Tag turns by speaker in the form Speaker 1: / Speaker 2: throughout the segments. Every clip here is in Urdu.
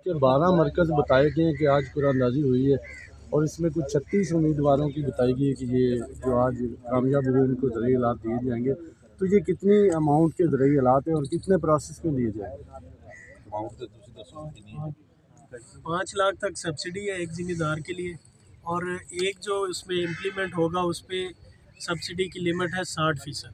Speaker 1: کہ 12 مرکز بتائے گئے ہیں کہ آج قرآن اندازی ہوئی ہے اور اس میں کچھ 36 امیدواروں کی بتائی گئی ہے کہ یہ جو آج کامیاب ہوئے ان کو زرعی آلات دیے جائیں گے. تو یہ کتنی اماؤنٹ کے زرعی آلات ہیں اور کتنے پروسیس میں دیے جائیں گے؟
Speaker 2: 5 لاکھ تک سبسڈی ہے ایک ذمہ دار کے لیے، اور ایک جو اس میں امپلیمنٹ ہوگا اس پہ سبسڈی کی لمٹ ہے 60%.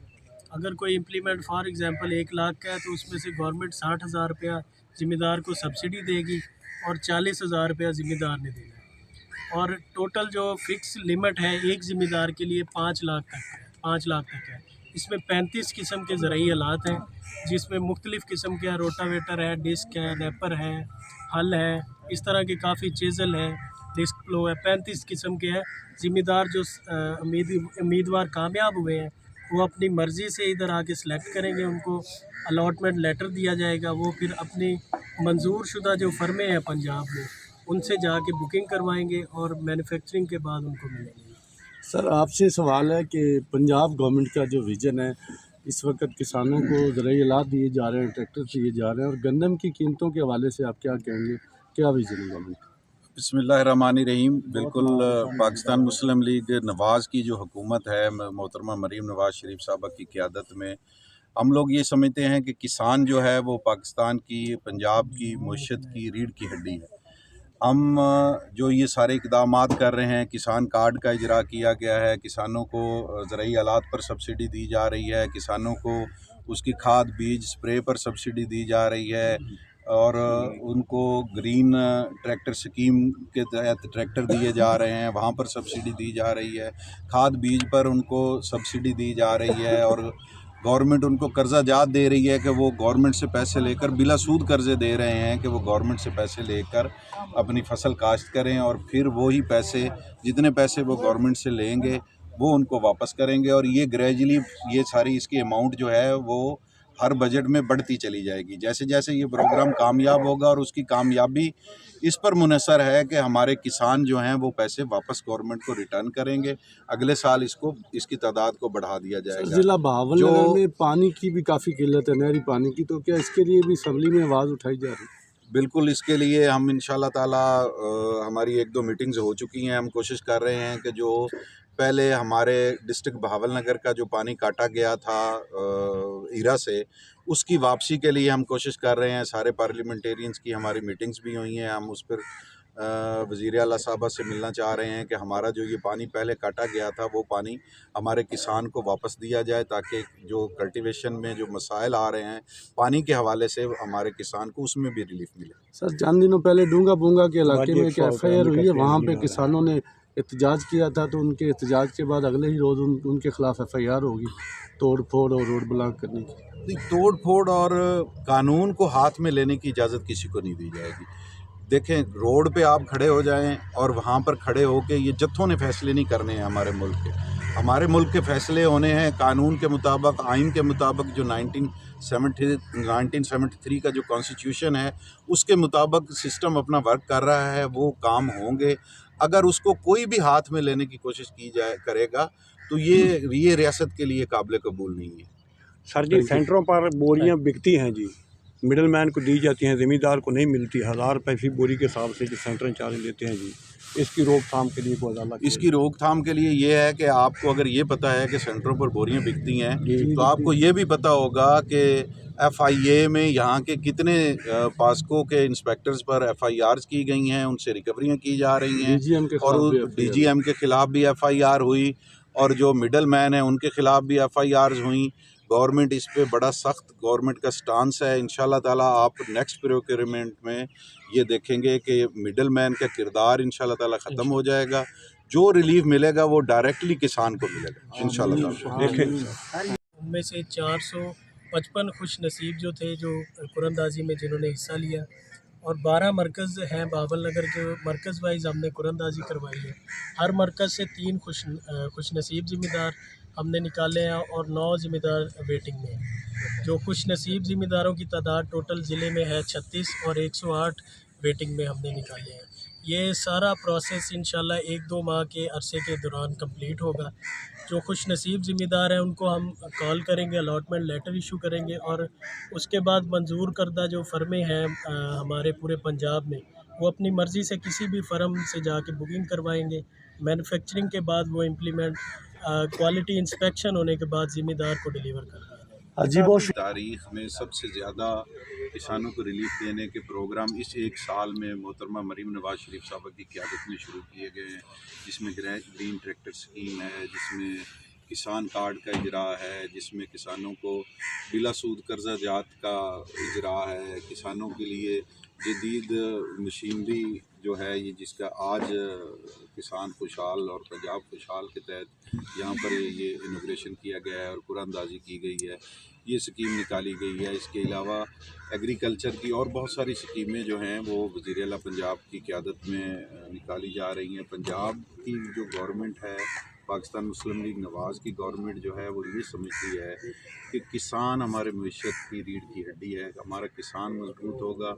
Speaker 2: اگر کوئی امپلیمنٹ فار ایگزامپل 1 لاکھ کا ہے تو اس میں سے گورنمنٹ 60,000 روپیہ ذمہ دار کو سبسڈی دے گی اور 40,000 روپیہ ذمہ دار نے دینا ہے. اور ٹوٹل جو فکس لمٹ ہے ایک ذمہ دار کے لیے 5 لاکھ تک ہے. 5 لاکھ تک ہے. اس میں 35 قسم کے زرعی آلات ہیں جس میں مختلف قسم کے روٹاویٹر ہے، ڈسک ہے، نیپر ہے، ہل ہے، اس طرح کے کافی چیزل ہے، ڈسک پلو ہے. 35 قسم کے ہیں. ذمہ دار جو امیدوار کامیاب ہوئے ہیں وہ اپنی مرضی سے ادھر آ کے سلیکٹ کریں گے، ان کو الاٹمنٹ لیٹر دیا جائے گا، وہ پھر اپنی منظور شدہ جو فرمیں ہیں پنجاب میں ان سے جا کے بکنگ کروائیں گے اور مینوفیکچرنگ کے بعد ان کو ملیں گے.
Speaker 1: سر آپ سے سوال ہے کہ پنجاب گورنمنٹ کا جو ویژن ہے، اس وقت کسانوں کو زرعی آلات دیے جا رہے ہیں، ٹریکٹر دیے جا رہے ہیں، اور گندم کی قیمتوں کے حوالے سے آپ کیا کہیں گے؟ کیا ویژن ہے گورنمنٹ کا؟
Speaker 3: بسم اللہ الرحمن الرحیم. بالکل پاکستان مسلم لیگ نواز کی جو حکومت ہے محترمہ مریم نواز شریف صاحبہ کی قیادت میں، ہم لوگ یہ سمجھتے ہیں کہ کسان جو ہے وہ پاکستان کی، پنجاب کی معیشت کی ریڑھ کی ہڈی ہے. ہم جو یہ سارے اقدامات کر رہے ہیں، کسان کارڈ کا اجرا کیا گیا ہے، کسانوں کو زرعی آلات پر سبسڈی دی جا رہی ہے، کسانوں کو اس کی کھاد بیج اسپرے پر سبسڈی دی جا رہی ہے، اور ان کو گرین ٹریکٹر سکیم کے تحت ٹریکٹر دیے جا رہے ہیں، وہاں پر سبسڈی دی جا رہی ہے، کھاد بیج پر ان کو سبسڈی دی جا رہی ہے، اور گورنمنٹ ان کو قرضہ جات دے رہی ہے کہ وہ گورنمنٹ سے پیسے لے کر بلا سود قرضے دے رہے ہیں کہ وہ گورنمنٹ سے پیسے لے کر اپنی فصل کاشت کریں، اور پھر وہی پیسے، جتنے پیسے وہ گورنمنٹ سے لیں گے وہ ان کو واپس کریں گے. اور یہ گریجولی یہ ساری اس کی اماؤنٹ جو ہے وہ ہر بجٹ میں بڑھتی چلی جائے گی. جیسے جیسے یہ پروگرام کامیاب ہوگا، اور اس کی کامیابی اس پر منحصر ہے کہ ہمارے کسان جو ہیں وہ پیسے واپس گورنمنٹ کو ریٹرن کریں گے. اگلے سال اس کی تعداد کو بڑھا دیا جائے گا.
Speaker 1: ضلع بہاول نگر میں پانی کی بھی کافی قلت ہے، نہری پانی کی، تو کیا اس کے لیے بھی اسمبلی میں آواز اٹھائی جا رہی ہے؟
Speaker 3: بالکل، اس کے لیے ہم انشاءاللہ تعالی ہماری 1-2 میٹنگز ہو چکی ہیں. ہم کوشش کر رہے ہیں کہ جو پہلے ہمارے ڈسٹرکٹ بہاول نگر کا جو پانی کاٹا گیا تھا ایرا سے، اس کی واپسی کے لیے ہم کوشش کر رہے ہیں. سارے پارلیمنٹیرینز کی ہماری میٹنگز بھی ہوئی ہیں. ہم اس پر وزیر اعلیٰ صاحبہ سے ملنا چاہ رہے ہیں کہ ہمارا جو یہ پانی پہلے کاٹا گیا تھا وہ پانی ہمارے کسان کو واپس دیا جائے، تاکہ جو کلٹیویشن میں جو مسائل آ رہے ہیں پانی کے حوالے سے ہمارے کسان کو اس میں بھی ریلیف ملے.
Speaker 1: سر چند دنوں پہلے ڈونگا بونگا کے علاقے میں ایک FIR ہوئی ہے، وہاں پہ کسانوں نے احتجاج کیا تھا، تو ان کے احتجاج کے بعد اگلے ہی روز ان کے خلاف FIR ہوگی توڑ پھوڑ اور روڈ بلاک کرنے کی.
Speaker 3: توڑ پھوڑ اور قانون کو ہاتھ میں لینے کی اجازت کسی کو نہیں دی جائے گی. دیکھیں، روڈ پہ آپ کھڑے ہو جائیں اور وہاں پر کھڑے ہو کے یہ جتھوں نے فیصلے نہیں کرنے ہیں ہمارے ملک کے. ہمارے ملک کے فیصلے ہونے ہیں قانون کے مطابق، آئین کے مطابق. جو 1973 کا جو کانسٹیٹیوشن ہے اس کے مطابق سسٹم اپنا ورک کر رہا ہے، وہ کام ہوں گے. اگر اس کو کوئی بھی ہاتھ میں لینے کی کوشش کی کرے گا تو یہ ریاست کے لیے قابل قبول نہیں ہے.
Speaker 4: سر جی، سینٹروں پر بوریاں بکتی ہیں جی، مڈل مین کو دی جاتی ہیں، زمیندار کو نہیں ملتی. 1000 روپے فی بوری کے حساب سے جو سینٹر چارج لیتے ہیں جی. اس کی روک تھام کے لیے کوئی عدالت؟
Speaker 3: اس کی روک تھام کے لیے یہ ہے کہ آپ کو اگر یہ پتہ ہے کہ سینٹروں پر بوریاں بکتی ہیں تو آپ کو یہ بھی پتہ ہوگا کہ FIA میں یہاں کے کتنے پاسکو کے انسپیکٹرز پر FIRs کی گئی ہیں، ان سے ریکوریاں کی جا رہی ہیں، اور DGM کے خلاف بھی FIR ہوئی، اور جو مڈل مین ہیں ان کے خلاف بھی FIRs ہوئیں. گورنمنٹ اس پہ بڑا سخت گورنمنٹ کا سٹانس ہے. انشاءاللہ تعالیٰ آپ نیکسٹ پروکیورمنٹ میں یہ دیکھیں گے کہ مڈل مین کا کردار انشاءاللہ تعالیٰ ختم ہو جائے گا. جو ریلیف ملے گا وہ ڈائریکٹلی کسان کو ملے گا انشاءاللہ تعالیٰ.
Speaker 2: ان میں سے 455 خوش نصیب جو تھے جو قرآن اندازی میں جنہوں نے حصہ لیا، اور 12 مرکز ہیں بہاول نگر کے، مرکز وائز ہم نے قرآن اندازی کروائی ہے. ہر مرکز سے 3 خوش نصیب ذمہ دار ہم نے نکالے ہیں، اور 9 ذمہ دار ویٹنگ میں ہیں. جو خوش نصیب ذمہ داروں کی تعداد ٹوٹل ضلع میں ہے 36، اور 108 ویٹنگ میں ہم نے نکالے ہیں. یہ سارا پروسیس انشاءاللہ 1-2 ماہ کے عرصے کے دوران کمپلیٹ ہوگا۔ جو خوش نصیب ذمہ دار ہیں ان کو ہم کال کریں گے، الاٹمنٹ لیٹر ایشو کریں گے، اور اس کے بعد منظور کردہ جو فرمیں ہیں ہمارے پورے پنجاب میں، وہ اپنی مرضی سے کسی بھی فرم سے جا کے بکنگ کروائیں گے۔ مینوفیکچرنگ کے بعد وہ امپلیمنٹ کوالٹی انسپیکشن ہونے کے بعد ذمہ دار کو ڈیلیور کر دیا جائے گا۔
Speaker 1: عجیب و
Speaker 3: تاریخ میں سب سے زیادہ کسانوں کو ریلیف دینے کے پروگرام اس ایک سال میں محترمہ مریم نواز شریف صاحبہ کی قیادت میں شروع کیے گئے ہیں، جس میں گرین ٹریکٹر سکیم ہے، جس میں کسان کارڈ کا اجرا ہے، جس میں کسانوں کو بلا سود قرضہ جات کا اجرا ہے، کسانوں کے لیے جدید مشینری جو ہے یہ جس کا آج کسان خوشحال اور پنجاب خوشحال کے تحت یہاں پر یہ انوگریشن کیا گیا ہے اور قرآن اندازی کی گئی ہے، یہ سکیم نکالی گئی ہے۔ اس کے علاوہ ایگریکلچر کی اور بہت ساری سکیمیں جو ہیں وہ وزیر اعلیٰ پنجاب کی قیادت میں نکالی جا رہی ہیں۔ پنجاب کی جو گورنمنٹ ہے، پاکستان مسلم لیگ نواز کی گورنمنٹ جو ہے وہ یہ سمجھتی ہے کہ کسان ہمارے معیشت کی ریڑھ کی ہڈی ہے، ہمارا کسان مضبوط ہوگا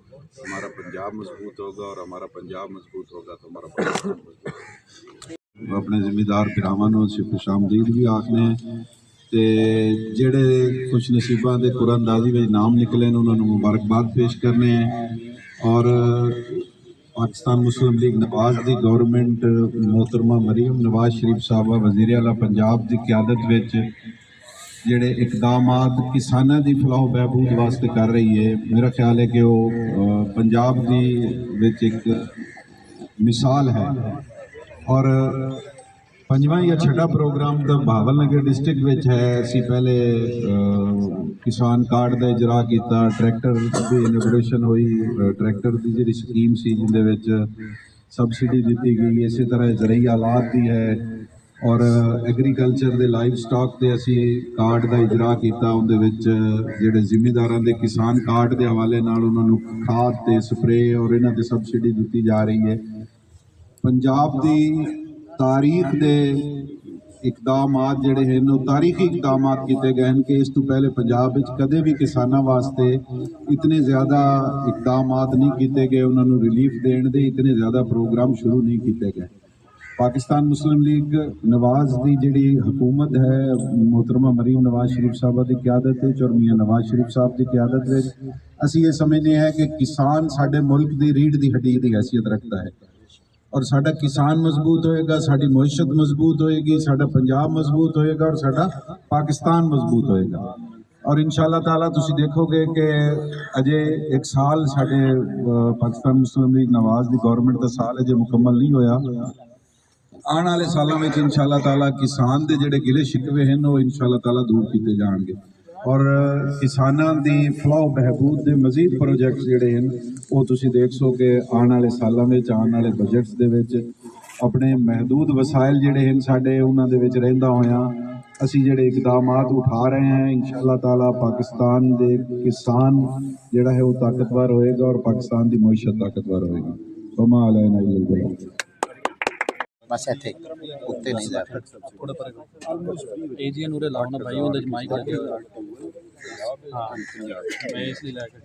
Speaker 3: ہمارا پنجاب مضبوط ہوگا، اور ہمارا پنجاب مضبوط ہوگا تو ہمارا پاکستان مضبوط ہوگا۔ اپنے ذمہ دار گراواں سے خوش آمدید بھی آخنے ہیں تے جڑے خوش نصیباں دے قرآن اندازی وچ نام نکلے انہوں نے مبارکباد پیش کرنے ہیں، اور پاکستان مسلم لیگ نواز دی گورنمنٹ محترمہ مریم نواز شریف صاحبہ وزیر اعلیٰ پنجاب دی قیادت وچ جڑے اقدامات کساناں دی فلاح و بہبود واسطے کر رہی ہے، میرا خیال ہے کہ وہ پنجاب دی وچ ایک مثال ہے۔ اور پنجواں یا چھٹا پروگرام تو بہاول نگر ڈسٹرکٹ وچ ہے، اسی پہلے کسان کارڈ دا اجرا کیتا، ٹریکٹر دی انوگریشن ہوئی، ٹریکٹر دی جڑی سکیم سی جن دے وچ سبسڈی دیتی گئی، اسی طرح زرعی آلات دی ہے، اور ایگریکلچر دے لائف سٹاک دے اسی کارڈ دا اجرا کیتا، ان دے وچ جڑے ذمہ داراں دے کسان کارڈ دے حوالے نال انہاں نوں کھاد تے سپرے اور انہاں تے سبسڈی دیتی جا رہی ہے۔ پنجاب دی تاریخ دے اقدامات جڑے ہیں وہ تاریخی اقدامات کیتے گئے ہیں کہ اس تو پہلے پنجاب وچ کدے بھی کساناں واسطے اتنے زیادہ اقدامات نہیں کیتے گئے، انہوں نے ریلیف دین دے اتنے زیادہ پروگرام شروع نہیں کیتے گئے۔ پاکستان مسلم لیگ نواز دی جڑی حکومت ہے محترمہ مریم نواز شریف صاحبہ دی قیادت وچ اور میاں نواز شریف صاحب دی قیادت وچ اسی یہ سمجھنے ہیں کہ کسان ساڈے ملک دی ریڑھ دی ہڈی دی حیثیت رکھتا ہے، اور ساڈا کسان مضبوط ہوئے گا، ساڈی معیشت مضبوط ہوئے گی، ساڈا پنجاب مضبوط ہوئے گا، اور ساڈا پاکستان مضبوط ہوئے گا۔ اور انشاءاللہ تعالیٰ تسی دیکھو گے کہ اجے ایک سال ساڈے پاکستان مسلم لیگ نواز دی گورنمنٹ دا سال اجے مکمل نہیں ہویا، آنے والے سالوں میں انشاءاللہ تعالیٰ کسان دے جڑے گلے شکوے ہیں وہ انشاءاللہ تعالیٰ دور کیتے جان گے، اور کساناں دی فلاح و بہبود دے مزید پروجیکٹس جڑے ہیں وہ تسی دیکھ سو کہ آنے والے سالوں میں آنے والے بجٹس دے وچ اپنے محدود وسائل جڑے ہیں ساڈے انہاں دے وچ رہندا ہویاں اسی جڑے اقدامات اٹھا رہے ہیں، انشاءاللہ تعالیٰ پاکستان دے کسان جڑا ہے وہ طاقتور ہوئے گا اور پاکستان دی معیشت طاقتور ہوئے گی۔ وما علینا الا البلاغ۔
Speaker 5: بس اتنے اتنے نہیں جا
Speaker 6: اے جی نورے لاؤنا بھائی اندر مائک لگے ہاں میں اس لیے لے کے